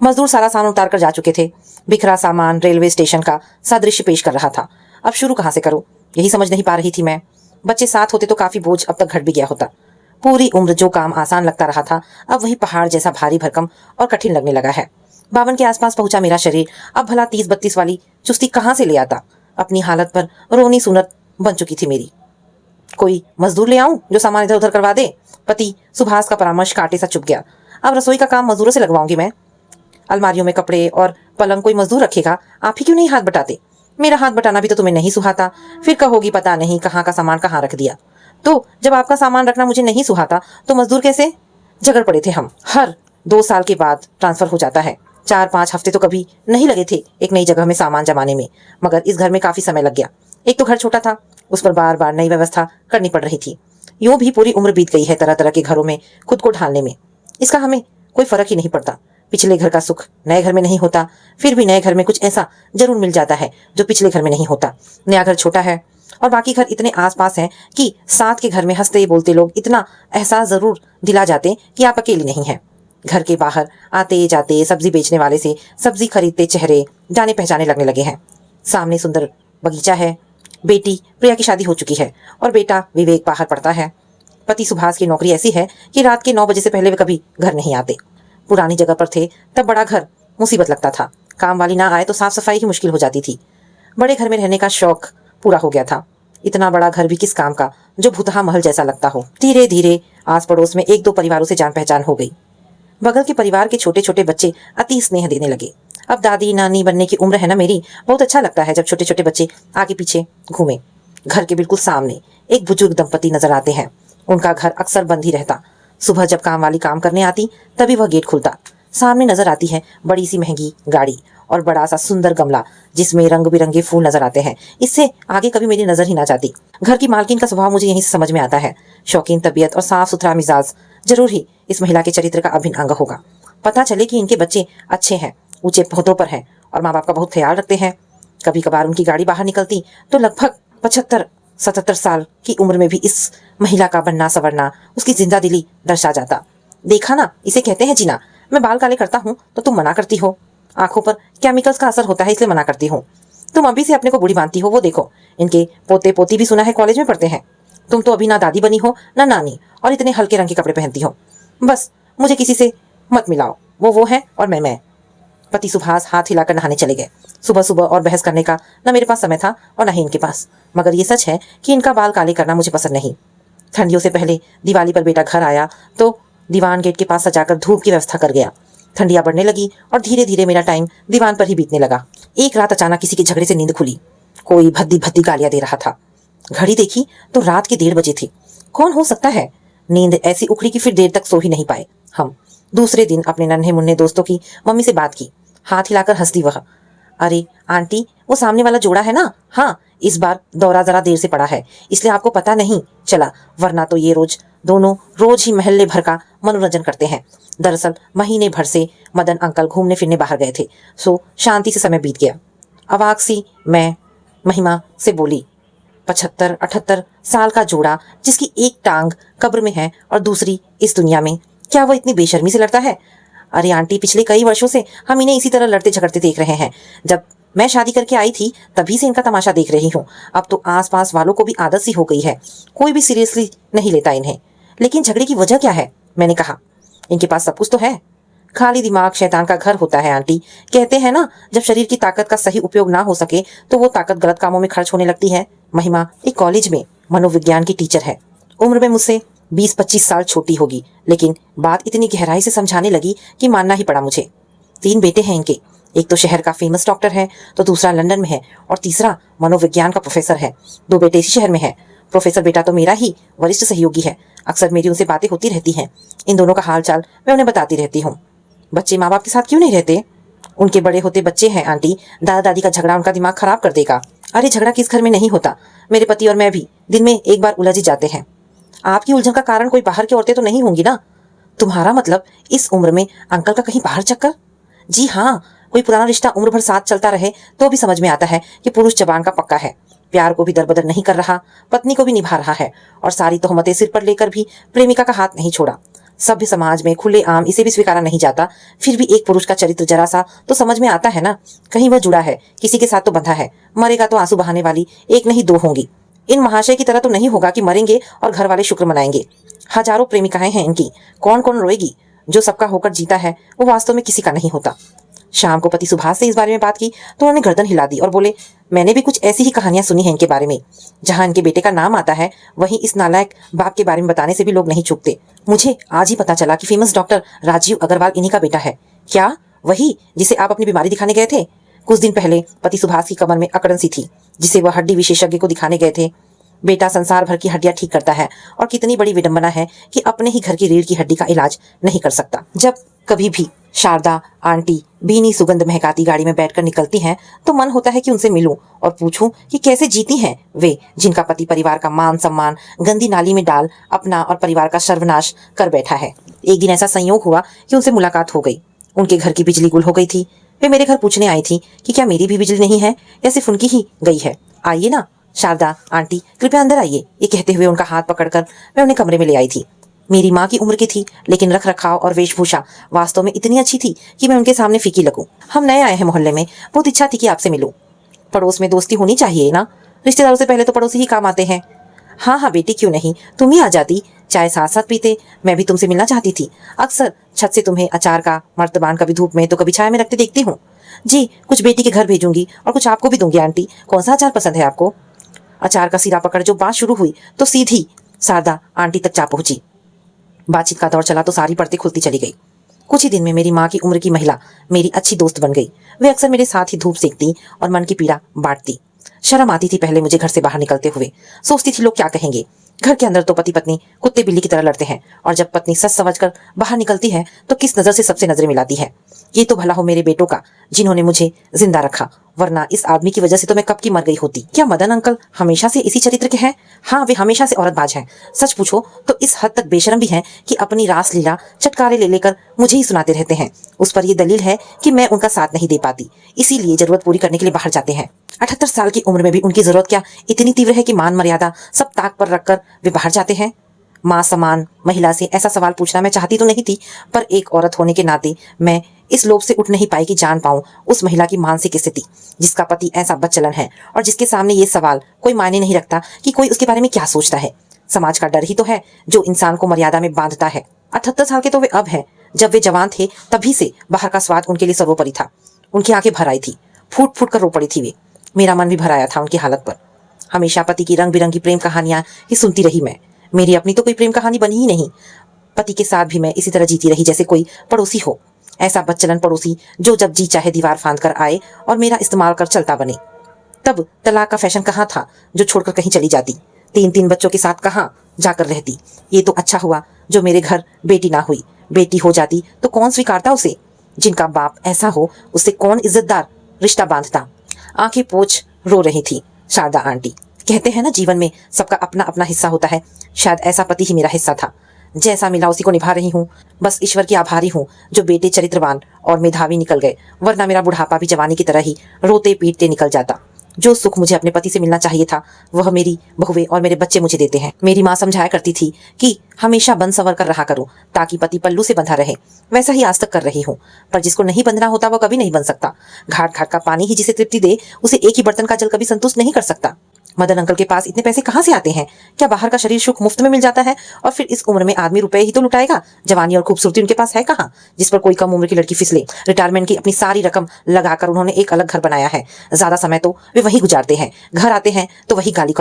मजदूर सारा सामान उतार कर जा चुके थे। बिखरा सामान रेलवे स्टेशन का सादृश्य पेश कर रहा था। अब शुरू कहाँ से करूं, यही समझ नहीं पा रही थी मैं। बच्चे साथ होते तो काफी बोझ अब तक घट भी गया होता। पूरी उम्र जो काम आसान लगता रहा था, अब वही पहाड़ जैसा भारी भरकम और कठिन लगने लगा है। 52 के आसपास पहुंचा मेरा शरीर अब भला 30-32 वाली चुस्ती कहाँ से ले आता। अपनी हालत पर रोनी सुनत बन चुकी थी मेरी। कोई मजदूर ले आऊं जो सामान इधर उधर करवा दे। पति सुभाष का परामर्श कांटे सा चुभ गया। अब रसोई का काम मजदूरों से लगवाऊंगी मैं। अलमारियों में कपड़े और पलंग कोई मजदूर रखेगा, आप ही क्यों नहीं हाथ बटाते। मेरा हाथ बटाना भी तो तुम्हें नहीं सुहाता। फिर कहोगी पता नहीं कहाँ का सामान कहाँ रख दिया। तो जब आपका सामान रखना मुझे नहीं सुहाता तो मजदूर कैसे। झगड़ पड़े थे हम। हर 2 साल के बाद ट्रांसफर हो जाता है। 4-5 हफ्ते तो कभी नहीं लगे थे एक नई जगह में सामान जमाने में, मगर इस घर में काफी समय लग गया। एक तो घर छोटा था, उस पर बार बार नई व्यवस्था करनी पड़ रही थी। यूं भी पूरी उम्र बीत गई है तरह तरह के घरों में खुद को ढालने में। इसका हमें कोई फर्क ही नहीं पड़ता। पिछले घर का सुख नए घर में नहीं होता, फिर भी नए घर में कुछ ऐसा जरूर मिल जाता है जो पिछले घर में नहीं होता। नया घर छोटा है और बाकी घर इतने आसपास हैं कि साथ के घर में हंसते बोलते लोग इतना एहसास जरूर दिला जाते कि आप अकेली नहीं हैं। घर के बाहर आते जाते सब्जी बेचने वाले से सब्जी खरीदते चेहरे जाने पहचाने लगने लगे हैं। सामने सुंदर बगीचा है। बेटी प्रिया की शादी हो चुकी है और बेटा विवेक बाहर पढ़ता है। पति सुभाष की नौकरी ऐसी है कि रात के 9 बजे से पहले वे कभी घर नहीं आते। पुरानी जगह पर थे तब बड़ा घर मुसीबत लगता था। काम वाली ना आए तो साफ सफाई ही मुश्किल हो जाती थी। बड़े घर में रहने का शौक पूरा हो गया था। इतना बड़ा घर भी किस काम का जो भूतहा महल जैसा लगता हो। धीरे धीरे आस पड़ोस में 1-2 परिवारों से जान पहचान हो गई। बगल के परिवार के छोटे छोटे बच्चे अति स्नेह देने लगे। अब दादी नानी बनने की उम्र है ना मेरी, बहुत अच्छा लगता है जब छोटे छोटे बच्चे आगे पीछे घूमे। घर के बिल्कुल सामने एक बुजुर्ग दंपति नजर आते हैं। उनका घर अक्सर बंद ही रहता। सुबह जब काम वाली काम करने आती तभी वह गेट खुलता। सामने नजर आती है बड़ी सी महंगी गाड़ी और बड़ा सा सुंदर गमला जिसमें रंग बिरंगे फूल नजर आते हैं। इससे आगे कभी मेरी नजर ही ना जाती। घर की मालकिन का स्वभाव मुझे यहीं से समझ में आता है। शौकीन तबीयत और साफ सुथरा मिजाज जरूर ही इस महिला के चरित्र का अभिन्न अंग होगा। पता चले कि इनके बच्चे अच्छे हैं, ऊंचे पौधों पर हैं और माँ बाप का बहुत ख्याल रखते हैं। कभी कभार उनकी गाड़ी बाहर निकलती तो लगभग 75-77 साल की उम्र में भी इस महिला का बनना सवरना, उसकी जिंदा दिली दर्शा जाता। देखा ना, इसे कहते हैं जीना। मैं बाल काले करता हूँ तो तुम मना करती हो। आंखों पर केमिकल्स का असर होता है इसलिए मना करती हूँ। तुम अभी से अपने को बूढ़ी मानती हो। वो देखो, इनके पोते पोती भी सुना है कॉलेज में पढ़ते हैं। तुम तो अभी ना दादी बनी हो ना नानी और इतने हल्के रंग के कपड़े पहनती हो। बस मुझे किसी से मत मिलाओ। वो है और मैं। पति सुभाष हाथ हिलाकर नहाने चले गए। सुबह सुबह और बहस करने का न मेरे पास समय था और न ही इनके पास। मगर ये सच है कि इनका बाल काले करना मुझे पसंद नहीं। ठंडियों से पहले दिवाली पर बेटा घर आया तो दीवान गेट के पास सजाकर धूप की व्यवस्था कर गया। ठंडियां बढ़ने लगी और धीरे धीरे मेरा टाइम दीवान पर ही बीतने लगा। एक रात अचानक किसी के झगड़े से नींद खुली। कोई भद्दी भद्दी गालियां दे रहा था। घड़ी देखी तो रात के 1:30 बजे थे। कौन हो सकता है। नींद ऐसी उखड़ी कि फिर देर तक सो ही नहीं पाए हम। दूसरे दिन अपने नन्हे मुन्ने दोस्तों की मम्मी से बात की। हाथ हिलाकर हंस दी वह। अरे आंटी, वो सामने वाला जोड़ा है ना। हाँ, इस बार दौरा जरा देर से पड़ा है इसलिए आपको पता नहीं चला, वरना तो ये दोनों रोज ही महल्ले भर का मनोरंजन करते हैं। दरअसल महीने भर से मदन अंकल घूमने फिरने बाहर गए थे, सो शांति से समय बीत गया। अवाक सी मैं महिमा से बोली, 75-78 साल का जोड़ा जिसकी एक टांग कब्र में है और दूसरी इस दुनिया में, क्या वो इतनी बेशर्मी से लड़ता है। अरे आंटी, पिछले कई वर्षों से हम इन्हें इसी तरह लड़ते झगड़ते देख रहे हैं। जब मैं शादी करके आई थी तभी से इनका तमाशा देख रही हूँ। अब तो आसपास वालों को भी आदत सी हो गई है, कोई भी सीरियसली नहीं लेता इन्हें। लेकिन झगड़े की वजह क्या है। मैंने कहा, इनके पास सब कुछ तो है। खाली दिमाग शैतान का घर होता है आंटी। कहते हैं ना, जब शरीर की ताकत का सही उपयोग ना हो सके तो वो ताकत गलत कामों में खर्च होने लगती है। महिमा एक कॉलेज में मनोविज्ञान की टीचर है। उम्र में मुझसे 20-25 साल छोटी होगी, लेकिन बात इतनी गहराई से समझाने लगी कि मानना ही पड़ा मुझे। 3 बेटे हैं इनके। एक तो शहर का फेमस डॉक्टर है, तो दूसरा लंदन में है और तीसरा मनोविज्ञान का प्रोफेसर है। 2 बेटे इसी शहर में है। प्रोफेसर बेटा तो मेरा ही वरिष्ठ सहयोगी है। अक्सर मेरी उनसे बातें होती रहती हैं। इन दोनों का हाल चाल मैं उन्हें बताती रहती हूँ। बच्चे माँ बाप के साथ क्यों नहीं रहते। उनके बड़े होते बच्चे हैं आंटी। दादा दादी का झगड़ा उनका दिमाग खराब कर देगा। अरे झगड़ा किस घर में नहीं होता। मेरे पति और मैं भी दिन में एक बार उलझ ही जाते हैं। आपकी उलझन का कारण कोई बाहर की औरतें तो नहीं होंगी ना। तुम्हारा मतलब इस उम्र में अंकल का कहीं बाहर चक्कर। जी हाँ, कोई पुराना रिश्ता उम्र भर साथ चलता रहे तो भी समझ में आता है कि पुरुष जबान का पक्का है। प्यार को भी दरबदर नहीं कर रहा, पत्नी को भी निभा रहा है और सारी तोहमतें सिर पर लेकर भी प्रेमिका का हाथ नहीं छोड़ा। सभ्य समाज में खुले आम इसे भी स्वीकारा नहीं जाता, फिर भी एक पुरुष का चरित्र जरा सा तो समझ में आता है ना। कहीं वह जुड़ा है, किसी के साथ तो बंधा है, मरेगा तो आंसू बहाने वाली एक नहीं दो होंगी। इन महाशय की तरह तो नहीं होगा कि मरेंगे और घर वाले शुक्र मनाएंगे। हजारों प्रेमिकाएं हैं इनकी, कौन कौन रोएगी। जो सबका होकर जीता है वो वास्तव में किसी का नहीं होता। शाम को पति सुभाष से इस बारे में बात की तो उन्होंने गर्दन हिला दी और बोले, मैंने भी कुछ ऐसी ही कहानियां सुनी हैं इनके बारे में। जहां इनके बेटे का नाम आता है वहीं इस नालायक बाप के बारे में बताने से भी लोग नहीं चूकते। मुझे आज ही पता चला कि फेमस डॉक्टर राजीव अग्रवाल इन्हीं का बेटा है। क्या वही जिसे आप अपनी बीमारी दिखाने गए थे? कुछ दिन पहले पति सुभाष की कमर में अकड़न सी थी जिसे वह हड्डी विशेषज्ञ को दिखाने गए थे। बेटा संसार भर की हड्डियां ठीक करता है और कितनी बड़ी विडंबना है कि अपने ही घर की रीढ़ की हड्डी का इलाज नहीं कर सकता। जब कभी भी शारदा आंटी भीनी सुगंध महकाती गाड़ी में बैठकर निकलती हैं तो मन होता है कि उनसे मिलूं और पूछूं कि कैसे जीती हैं वे, जिनका पति परिवार का मान सम्मान गंदी नाली में डाल अपना और परिवार का सर्वनाश कर बैठा है। एक दिन ऐसा संयोग हुआ कि उनसे मुलाकात हो गई। उनके घर की बिजली गुल हो गई थी। वे मेरे घर पूछने आई थी कि क्या मेरी भी बिजली नहीं है या सिर्फ उनकी ही गई है। आइए ना शारदा आंटी, कृपया अंदर आइए। ये कहते हुए उनका हाथ पकड़कर मैं उन्हें कमरे में ले आई थी। मेरी माँ की उम्र की थी, लेकिन रख रखाव और वेशभूषा वास्तव में इतनी अच्छी थी कि मैं उनके सामने फीकी लगूं। हम नए आए हैं मोहल्ले में, बहुत इच्छा थी कि आपसे मिलूं। पड़ोस में दोस्ती होनी चाहिए ना, रिश्तेदारों से पहले तो पड़ोसी ही काम आते हैं। हाँ हाँ बेटी, क्यों नहीं, तुम ही आ जाती, चाय साथ साथ पीते। मैं भी तुमसे मिलना चाहती थी। अक्सर छत से तुम्हें अचार का मर्तबान कभी धूप में तो कभी छाया में रखते देखती हूँ। जी, कुछ बेटी के घर भेजूंगी और कुछ आपको भी दूंगी। आंटी, कौन सा अचार पसंद है आपको? अचार का सिरा पकड़ जो बात शुरू हुई तो सीधी शारदा आंटी तक जा पहुंची। बातचीत का दौर चला तो सारी परतें खुलती चली गई। कुछ ही दिन में मेरी माँ की उम्र की महिला मेरी अच्छी दोस्त बन गई। वे अक्सर मेरे साथ ही धूप सेकती और मन की पीड़ा बांटती। शर्म आती थी पहले मुझे घर से बाहर निकलते हुए। सोचती थी लोग क्या कहेंगे। घर के अंदर तो पति पत्नी कुत्ते बिल्ली की तरह लड़ते हैं और जब पत्नी सच समझकर बाहर निकलती है तो किस नजर से सबसे नजरें मिलाती है। ये तो भला हो मेरे बेटों का जिन्होंने मुझे जिंदा रखा, वरना इस आदमी की वजह से तो मैं कब की मर गई होती। क्या मदन अंकल हमेशा से इसी चरित्र के हैं? हाँ, वे हमेशा से औरतबाज हैं। सच पूछो तो इस हद तक बेशरम भी हैं कि अपनी रास लीला चटकारे ले लेकर मुझे ही सुनाते रहते हैं। उस पर यह दलील है कि मैं उनका साथ नहीं दे पाती, इसीलिए जरूरत पूरी करने के लिए बाहर जाते हैं। 78 साल की उम्र में भी उनकी जरूरत क्या इतनी तीव्र है कि मान मर्यादा सब ताक पर रखकर वे बाहर जाते हैं? माँ समान महिला से ऐसा सवाल पूछना मैं चाहती तो नहीं थी, पर एक औरत होने के नाते मैं इस लोभ से उठ नहीं पाई कि जान पाऊं उस महिला की मानसिक स्थिति जिसका पति ऐसा बदचलन है और जिसके सामने ये सवाल कोई मायने नहीं रखता कि कोई उसके बारे में क्या सोचता है। समाज का डर ही तो है जो इंसान को मर्यादा में बांधता है। 78 साल के तो वे अब हैं, जब वे जवान थे तभी से बाहर का स्वाद उनके लिए सर्वोपरि था। उनकी आंखें भर आई थी, फूट फूट कर रो पड़ी थी वे। मेरा मन भी भर आया था उनकी हालत पर। हमेशा पति की रंग बिरंगी प्रेम कहानियां ही सुनती रही मैं। मेरी अपनी तो कोई प्रेम कहानी बनी ही नहीं। पति के साथ भी मैं इसी तरह जीती रही जैसे कोई पड़ोसी हो, ऐसा बदचलन पड़ोसी जो जब जी चाहे दीवार फांद कर आए और मेरा इस्तेमाल कर चलता बने। तब तलाक का फैशन कहाँ था जो छोड़कर कहीं चली जाती, 3-3 बच्चों के साथ कहाँ जाकर रहती। ये तो अच्छा हुआ जो मेरे घर बेटी ना हुई। बेटी हो जाती तो कौन स्वीकारता उसे? जिनका बाप ऐसा हो उससे कौन इज्जतदार रिश्ता बांधता? आंखें पोंछ रो रही थी शारदा आंटी। कहते हैं ना जीवन में सबका अपना अपना हिस्सा होता है, शायद ऐसा पति ही मेरा हिस्सा था। जैसा मिला उसी को निभा रही हूँ। बस ईश्वर की आभारी हूँ जो बेटे चरित्रवान और मेधावी निकल गए, वरना मेरा बुढ़ापा भी जवानी की तरह ही रोते पीटते निकल जाता। जो सुख मुझे अपने पति से मिलना चाहिए था वह मेरी बहुएं और मेरे बच्चे मुझे देते हैं। मेरी माँ समझाया करती थी कि हमेशा बंद सवर कर रहा करूँ ताकि पति पल्लू से बंधा रहे। वैसा ही आज तक कर रही हूँ, पर जिसको नहीं बंधना होता वह कभी नहीं बन सकता। घाट घाट का पानी ही जिसे तृप्ति दे उसे एक ही बर्तन का जल कभी संतुष्ट नहीं कर सकता। मदन अंकल के पास इतने पैसे कहाँ से आते हैं? क्या बाहर का शरीर सुख मुफ्त में मिल जाता है? और फिर इस उम्र में आदमी रुपए ही तो लुटाएगा। जवानी और खूबसूरती उनके पास है कहाँ जिस पर कोई कम उम्र की लड़की फिसले। रिटायरमेंट की अपनी सारी रकम लगाकर उन्होंने एक अलग घर बनाया है। ज्यादा समय तो वे वही गुजारते हैं। घर आते हैं तो वही गाली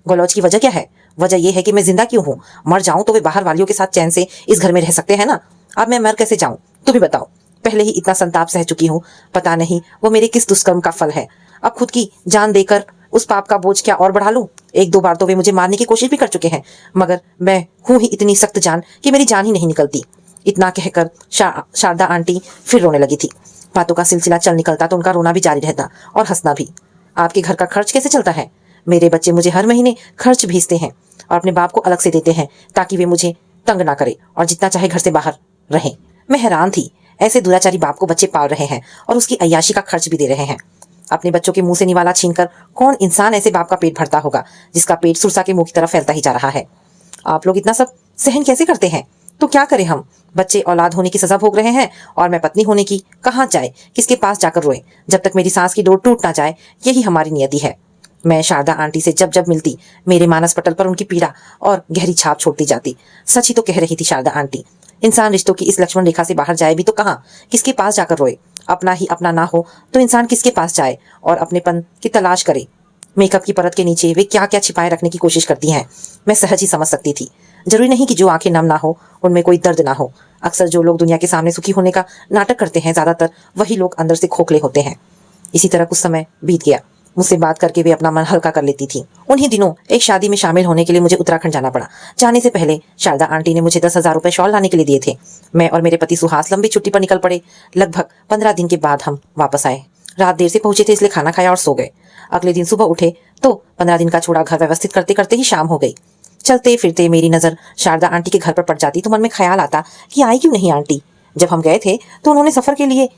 गलौज की वजह क्या है? वजह यह है कि मैं जिंदा क्यों हूँ। मर जाऊं तो वे बाहर वालियों के साथ चैन से इस घर में रह सकते हैं ना। अब मैं मर कैसे जाऊं तुम ही बताओ। पहले ही इतना संताप सह चुकी हूँ, पता नहीं वो मेरे किस दुष्कर्म का फल है। अब खुद की जान देकर उस पाप का बोझ क्या और बढ़ा लूं? 1-2 बार तो वे मुझे मारने की कोशिश भी कर चुके हैं, मगर मैं हूं ही इतनी सख्त जान कि मेरी जान ही नहीं निकलती। इतना कहकर शारदा आंटी फिर रोने लगी थी। बातों का सिलसिला चल निकलता तो उनका रोना भी जारी रहता और हंसना भी। आपके घर का खर्च कैसे चलता है? मेरे बच्चे मुझे हर महीने खर्च भेजते हैं और अपने बाप को अलग से देते हैं ताकि वे मुझे तंग ना करे और जितना चाहे घर से बाहर रहें। मैं हैरान थी, ऐसे दुराचारी बाप को बच्चे पाल रहे हैं और उसकी अय्याशी का खर्च भी दे रहे हैं। अपने बच्चों के मुंह से निवाला छीनकर कौन इंसान ऐसे बाप का पेट भरता होगा जिसका पेट सुरसा के मुंह की तरफ फैलता ही जा रहा है? आप लोग इतना सब सहन कैसे करते हैं? तो क्या करें हम? बच्चे औलाद होने की सजा भोग रहे हैं और मैं पत्नी होने की। कहाँ जाए, किसके पास जाकर रोए? जब तक मेरी सांस की डोर टूट ना जाए, यही हमारी नियति है। मैं शारदा आंटी से जब जब मिलती, मेरे मानस पटल पर उनकी पीड़ा और गहरी छाप छोड़ती जाती। सच ही तो कह रही थी शारदा आंटी। इंसान रिश्तों की इस लक्ष्मण रेखा से बाहर जाए भी तो कहाँ, किसके पास जाकर रोए? अपना ही अपना ना हो तो इंसान किसके पास जाए और अपनेपन की तलाश करे? मेकअप की परत के नीचे वे क्या क्या छिपाए रखने की कोशिश करती हैं, मैं सहज ही समझ सकती थी। जरूरी नहीं कि जो आंखें नम ना हो उनमें कोई दर्द ना हो। अक्सर जो लोग दुनिया के सामने सुखी होने का नाटक करते हैं, ज्यादातर वही लोग अंदर से खोखले होते हैं। इसी तरह कुछ समय बीत गया। मुझसे बात करके वे अपना मन हल्का कर लेती थी। उन्हीं दिनों एक शादी में शामिल होने के लिए मुझे उत्तराखंड जाना पड़ा। जाने से पहले शारदा आंटी ने मुझे 10,000 रुपए शॉल लाने के लिए दिए थे। मैं और मेरे पति सुहास लंबी छुट्टी पर निकल पड़े। लगभग 15 दिन के बाद हम वापस आए। रात देर से पहुंचे थे, इसलिए खाना खाया और सो गए। अगले दिन सुबह उठे तो 15 दिन का छोड़ा घर व्यवस्थित करते करते ही शाम हो गई। चलते फिरते मेरी नजर शारदा आंटी के घर पर पड़ जाती तो मन में ख्याल आता कि आई क्यों नहीं आंटी। जब हम गए थे तो उन्होंने सफर के लिए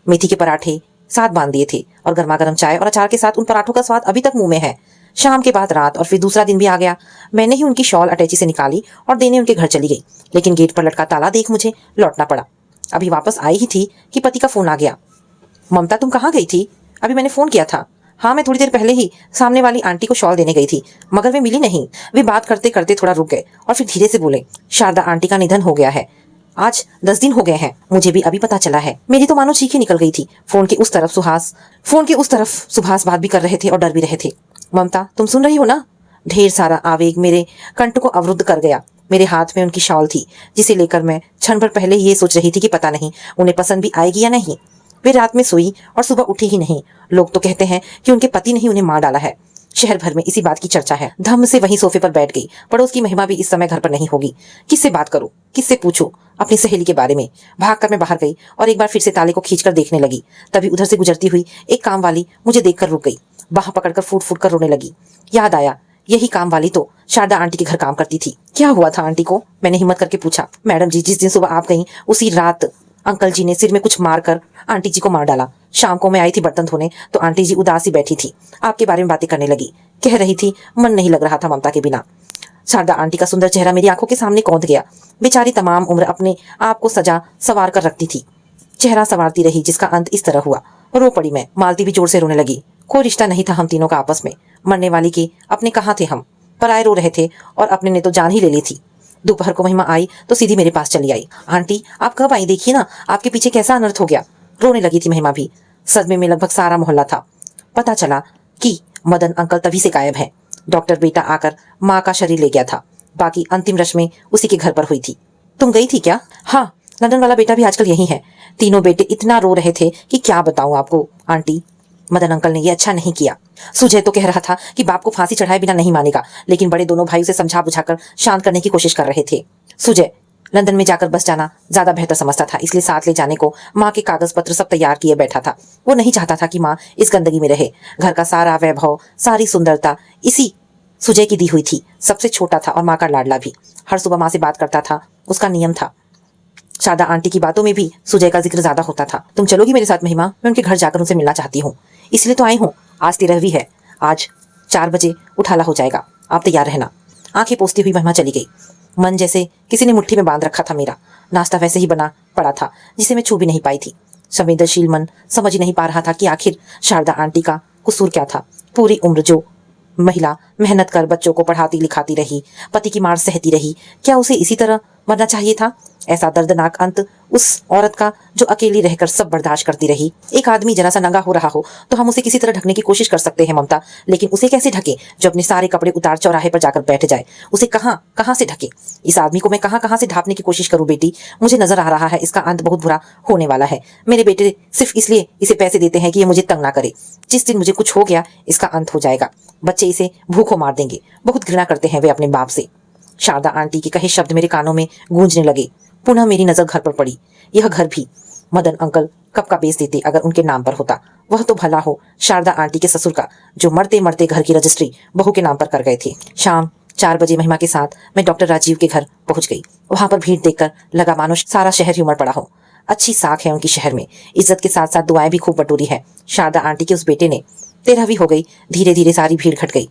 मेथी के पराठे साथ बांध दिए थे और गर्मा गर्म चाय और अचार के साथ उन पराठों का स्वाद अभी तक मुंह में है। शाम के बाद रात और फिर दूसरा दिन भी आ गया। मैंने ही उनकी शॉल अटैची से निकाली और देने उनके घर चली गई, लेकिन गेट पर लटका ताला देख मुझे लौटना पड़ा। अभी वापस आई ही थी कि पति का फोन आ गया। ममता, तुम कहाँ गई थी? अभी मैंने फोन किया था। हाँ, मैं थोड़ी देर पहले ही सामने वाली आंटी को शॉल देने गई थी, मगर वे मिली नहीं। वे बात करते करते थोड़ा रुक गए और फिर धीरे से बोले, शारदा आंटी का निधन हो गया है। आज 10 दिन हो गए हैं। मुझे भी अभी पता चला है। मेरी तो मानो चीखें निकल गई थी। फोन के उस तरफ सुभाष बात भी कर रहे थे और डर भी रहे थे। ममता, तुम सुन रही हो ना? ढेर सारा आवेग मेरे कंठ को अवरुद्ध कर गया। मेरे हाथ में उनकी शॉल थी, जिसे लेकर मैं क्षण भर पहले ये सोच रही थी कि पता नहीं उन्हें पसंद भी आएगी या नहीं। वे रात में सोई और सुबह उठी ही नहीं। लोग तो कहते हैं कि उनके पति ने ही उन्हें मार डाला है। शहर भर में इसी बात की चर्चा है। धम्म से वहीं सोफे पर बैठ गई। पड़ोस की महिमा भी इस समय घर पर नहीं होगी। किससे बात करूं, किससे पूछूं अपनी सहेली के बारे में? भागकर मैं बाहर गई और एक बार फिर से ताले को खींचकर देखने लगी। तभी उधर से गुजरती हुई एक काम वाली मुझे देखकर रुक गई। बाह पकड़कर फूट फूट कर रोने लगी। याद आया, यही काम वाली तो शारदा आंटी के घर काम करती थी। क्या हुआ था आंटी को? मैंने हिम्मत करके पूछा। मैडम जी, जिस दिन सुबह आप गई उसी रात अंकल जी ने सिर में कुछ मारकर आंटी जी को मार डाला। शाम को मैं आई थी बर्तन धोने तो आंटी जी उदासी बैठी थी, आपके बारे में बातें करने लगी। कह रही थी मन नहीं लग रहा था ममता के बिना। शारदा आंटी का सुंदर चेहरा मेरी आंखों के सामने कौंध गया। बेचारी तमाम उम्र अपने आप को सजा सवार कर रखती थी। चेहरा संवारती रही, जिसका अंत इस तरह हुआ। रो पड़ी मैं। मालती भी जोर से रोने लगी। कोई रिश्ता नहीं था हम तीनों का आपस में। मरने वाली के अपने कहाँ थे हम? पराए रो रहे थे और अपने ने तो जान ही ले ली थी। दोपहर को महिमा आई तो सीधी मेरे पास चली आई। आंटी, आप कब आई? देखिए ना, आपके पीछे कैसा अनर्थ हो गया। रोने लगी थी महिमा भी। सदमे में लगभग सारा मोहल्ला था। पता चला कि मदन अंकल तभी से गायब है। डॉक्टर बेटा आकर माँ का शरीर ले गया था। बाकी अंतिम रस्में उसी के घर पर हुई थी। तुम गई थी क्या? हाँ, लंदन वाला बेटा भी आजकल यही है। तीनों बेटे इतना रो रहे थे कि क्या बताऊं आपको आंटी। मदन अंकल ने ये अच्छा नहीं किया। सुजय तो कह रहा था कि बाप को फांसी चढ़ाए बिना नहीं मानेगा, लेकिन बड़े दोनों भाई उसे समझा बुझाकर शांत करने की कोशिश कर रहे थे। सुजय लंदन में जाकर बस जाना ज्यादा बेहतर समझता था, इसलिए साथ ले जाने को माँ के कागज पत्र सब तैयार किए बैठा था। वो नहीं चाहता था कि माँ इस गंदगी में रहे। घर का सारा वैभव, सारी सुंदरता इसी सुजय की दी हुई थी। सबसे छोटा था और माँ का लाडला भी। हर सुबह माँ से बात करता था, उसका नियम था। शारदा आंटी की बातों में भी सुजय का जिक्र ज्यादा होता था। तुम चलोगी मेरे साथ महिमा? मैं उनके घर जाकर उनसे मिलना चाहती हूँ, इसलिए तो आई हूँ। आज 13वीं है। आज 4 बजे उठाला हो जाएगा, आप तैयार रहना। आंखें पोंछती हुई महिमा चली गई। मन जैसे किसी ने मुट्ठी में बांध रखा था मेरा। नाश्ता वैसे ही बना पड़ा था, जिसे मैं छू भी नहीं पाई थी। संवेदनशील मन समझ ही नहीं पा रहा था कि आखिर शारदा आंटी का कसूर क्या था। पूरी उम्र जो महिला मेहनत कर बच्चों को पढ़ाती लिखाती रही, पति की मार सहती रही, क्या उसे इसी तरह मरना चाहिए था? ऐसा दर्दनाक अंत उस औरत का जो अकेली रहकर सब बर्दाश्त करती रही। एक आदमी जरा सा नंगा हो रहा हो तो हम उसे किसी तरह ढकने की कोशिश कर सकते हैं ममता, लेकिन उसे कैसे ढके जो अपने सारे कपड़े उतार चौराहे पर जाकर बैठ जाए? उसे कहाँ से ढके? इस आदमी को मैं कहाँ से ढांपने की कोशिश करूं बेटी? मुझे नजर आ रहा है इसका अंत बहुत बुरा होने वाला है। मेरे बेटे सिर्फ इसलिए इसे पैसे देते हैं कि ये मुझे तंग ना करे। जिस दिन मुझे कुछ हो गया इसका अंत हो जाएगा। बच्चे इसे भूखों मार देंगे। बहुत घृणा करते हैं वे अपने बाप से। शारदा आंटी के कहे शब्द मेरे कानों में गूंजने लगे। पुनः मेरी नजर घर पर पड़ी। यह घर भी मदन अंकल कब का बेच देते अगर उनके नाम पर होता। वह तो भला हो शारदा आंटी के ससुर का, जो मरते मरते घर की रजिस्ट्री बहू के नाम पर कर गए थे। शाम 4 बजे महिमा के साथ मैं डॉक्टर राजीव के घर पहुंच गई। वहां पर भीड़ देखकर लगा मानो सारा शहर ही उमड़ पड़ा हो। अच्छी साख है उनकी शहर में। इज्जत के साथ साथ दुआएं भी खूब बटोरी है। शारदा आंटी के उस बेटे ने 13वीं हो गई। धीरे धीरे सारी भीड़ घट गई।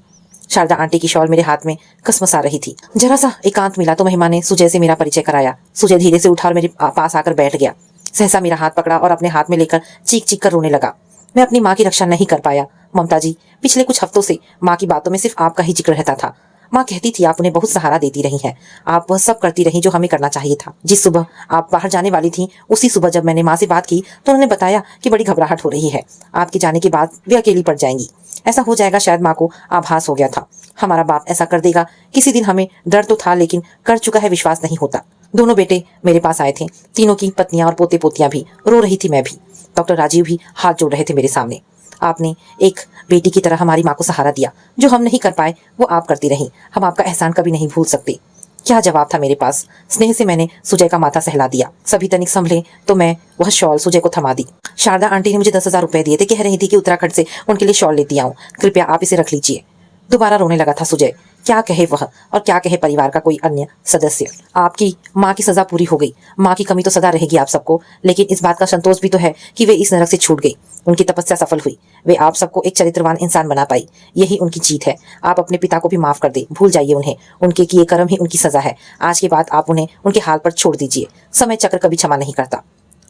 शारदा आंटी की शॉल मेरे हाथ में कसमसा रही थी। जरा सा एकांत मिला तो महिमा ने सुजय से मेरा परिचय कराया। सुजय धीरे से उठा और मेरे पास आकर बैठ गया। सहसा मेरा हाथ पकड़ा और अपने हाथ में लेकर चीख चीख कर रोने लगा। मैं अपनी माँ की रक्षा नहीं कर पाया। ममता जी, पिछले कुछ हफ्तों से माँ की बातों में सिर्फ आपका ही जिक्र रहता था। माँ कहती थी आप उन्हें बहुत सहारा देती रही हैं। आप वह सब करती रही जो हमें करना चाहिए था। जिस सुबह आप बाहर जाने वाली थी, उसी सुबह जब मैंने माँ से बात की तो उन्होंने बताया कि बड़ी घबराहट हो रही है। आपके जाने के बाद वे अकेली पड़ जाएंगी। ऐसा हो जाएगा, शायद माँ को आभास हो गया था हमारा बाप ऐसा कर देगा। किसी दिन हमें डर तो था, लेकिन कर चुका है विश्वास नहीं होता। दोनों बेटे मेरे पास आए थे, तीनों की पत्नियां और पोते पोतियां भी। रो रही थी मैं भी। डॉक्टर राजीव भी हाथ जोड़ रहे थे मेरे सामने। आपने एक बेटी की तरह हमारी माँ को सहारा दिया। जो हम नहीं कर पाए वो आप करती रही। हम आपका एहसान कभी नहीं भूल सकते। क्या जवाब था मेरे पास। स्नेह से मैंने सुजय का माथा सहला दिया। सभी तनिक संभले तो मैं वह शॉल सुजय को थमा दी। शारदा आंटी ने मुझे 10,000 रुपए दिए थे। कह रही थी कि उत्तराखंड से उनके लिए शॉल लेती आऊं। कृपया आप इसे रख लीजिए। दोबारा रोने लगा था सुजय। क्या कहे वह और क्या कहे परिवार का कोई अन्य सदस्य। आपकी माँ की सजा पूरी हो गई। माँ की कमी तो सदा रहेगी आप सबको, लेकिन इस बात का संतोष भी तो है कि वे इस नरक से छूट गई। उनकी तपस्या सफल हुई। वे आप सबको एक चरित्रवान इंसान बना पाई। यही उनकी जीत है। आप अपने पिता को भी माफ कर दे। भूल जाइए उन्हें। उनके किए कर्म ही उनकी सजा है। आज के बाद आप उन्हें उनके हाल पर छोड़ दीजिए। समय चक्र कभी क्षमा नहीं करता।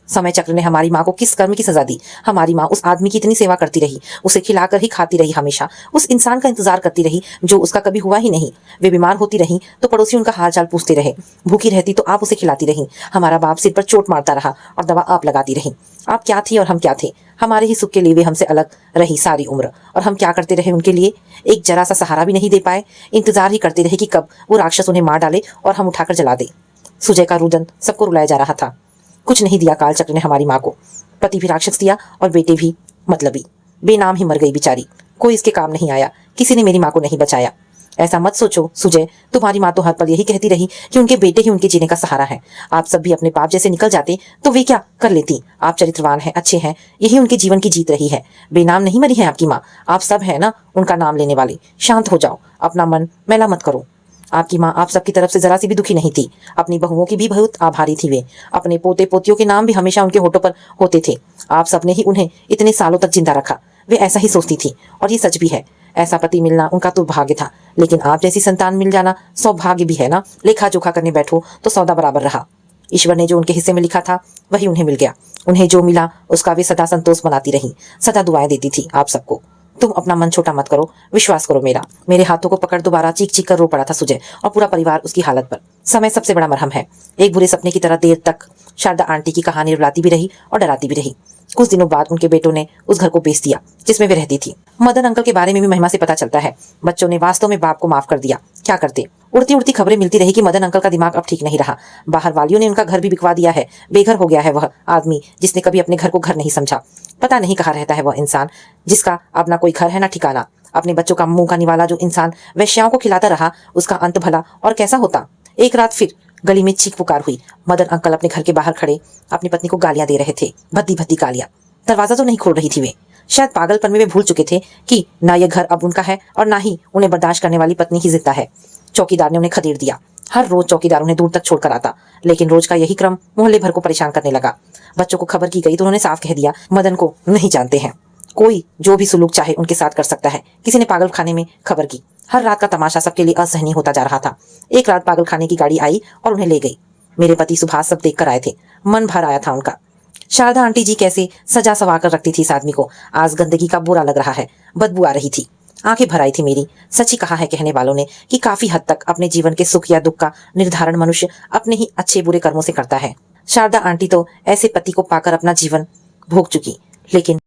समय चक्र ने हमारी माँ को किस कर्म की सजा दी। हमारी माँ उस आदमी की इतनी सेवा करती रही, उसे खिलाकर ही खाती रही, हमेशा उस इंसान का इंतजार करती रही जो उसका कभी हुआ ही नहीं। वे बीमार होती रही तो पड़ोसी उनका हालचाल पूछते रहे। भूखी रहती तो आप उसे खिलाती रही। हमारा बाप सिर पर चोट मारता रहा और दवा आप लगाती रही। आप क्या थी और हम क्या थे। हमारे ही सुख के लिए वे हमसे अलग रही सारी उम्र, और हम क्या करते रहे उनके लिए। एक जरा सा सहारा भी नहीं दे पाए। इंतजार ही करते रहे कि कब वो राक्षस उन्हें मार डाले और हम उठाकर जला दे। सुजय का रुदन सबको रुलाया जा रहा था। कुछ नहीं दिया काल चक्र ने हमारी माँ को। पति भी राक्षस दिया और बेटे भी मतलबी। बेनाम ही मर गई बेचारी। कोई इसके काम नहीं आया। किसी ने मेरी माँ को नहीं बचाया। ऐसा मत सोचो सुजय। तुम्हारी माँ तो हर पल यही कहती रही कि उनके बेटे ही उनके जीने का सहारा है। आप सब भी अपने बाप जैसे निकल जाते तो वे क्या कर लेती। आप चरित्रवान हैं, अच्छे हैं, यही उनके जीवन की जीत रही है। बेनाम नहीं मरी है आपकी माँ। आप सब है ना उनका नाम लेने वाले। शांत हो जाओ, अपना मन मैला मत करो। आपकी माँ आप सबकी तरफ से जरा सी भी दुखी नहीं थी। अपनी बहुओं की भी बहुत आभारी थी वे। अपने पोते पोतियों के नाम भी हमेशा उनके होठों पर होते थे। आप सबने ही उन्हें इतने सालों तक जिंदा रखा। वे ऐसा ही सोचती थी और ये सच भी है। ऐसा पति मिलना उनका तो भाग्य था, लेकिन आप जैसी संतान मिल जाना सौभाग्य भी है ना। लेखा जोखा करने बैठो तो सौदा बराबर रहा। ईश्वर ने जो उनके हिस्से में लिखा था वही उन्हें मिल गया। उन्हें जो मिला उसका वे सदा संतोष बनाती रही, सदा दुआएं देती थी आप सबको। तुम अपना मन छोटा मत करो, विश्वास करो मेरा। मेरे हाथों को पकड़ दोबारा चीख चीख कर रो पड़ा था सुजय और पूरा परिवार उसकी हालत पर। समय सबसे बड़ा मरहम है। एक बुरे सपने की तरह देर तक शारदा आंटी की कहानी रुलाती भी रही और डराती भी रही। कुछ दिनों बाद उनके बेटों ने उस घर को बेच दिया जिसमें वे रहती थी। मदन अंकल के बारे में भी महिमा से पता चलता है। बच्चों ने वास्तव में बाप को माफ कर दिया। क्या करते। उड़ती उड़ती खबरें मिलती रही कि मदन अंकल का दिमाग अब ठीक नहीं रहा। बाहर वालियों ने उनका घर भी बिकवा दिया है। बेघर हो गया है वह आदमी जिसने कभी अपने घर को घर नहीं समझा। पता नहीं कहाँ रहता है वह इंसान जिसका अब ना कोई घर है ना ठिकाना। अपने बच्चों का मुंह का निवाला जो इंसान वैश्याओं को खिलाता रहा, उसका अंत भला और कैसा होता। एक रात फिर गली में चीख पुकार हुई। मदन अंकल अपने घर के बाहर खड़े अपनी पत्नी को गालियां दे रहे थे। भद्दी भद्दी गालियां। दरवाजा तो नहीं खोल रही थी वे। शायद पागलपन में वे भूल चुके थे कि ना यह घर अब उनका है और ना ही उन्हें बर्दाश्त करने वाली पत्नी ही जिंदा है। चौकीदार ने उन्हें खदेड़ दिया। हर रोज चौकीदार उन्हें दूर तक छोड़कर आता, लेकिन रोज का यही क्रम मोहल्ले भर को परेशान करने लगा। बच्चों को खबर की गई तो उन्होंने साफ कह दिया, मदन को नहीं जानते हैं। कोई जो भी सुलूक चाहे उनके साथ कर सकता है। किसी ने पागल खाने में खबर की। हर रात का तमाशा सबके लिए असहनीय होता जा रहा था। एक रात पागल खाने की गाड़ी आई और उन्हें ले गई। मेरे पति सुभाष सब देख कर आए थे। मन भर आया था उनका। शारदा आंटी जी कैसे सजा सवा कर रखती थी इस आदमी को। आज गंदगी का बुरा लग रहा है। बदबू आ रही थी। आंखें भर आई थी मेरी। सच ही कहा है कहने वालों ने कि काफी हद तक अपने जीवन के सुख या दुख का निर्धारण मनुष्य अपने ही अच्छे बुरे कर्मों से करता है। शारदा आंटी तो ऐसे पति को पाकर अपना जीवन भोग चुकी, लेकिन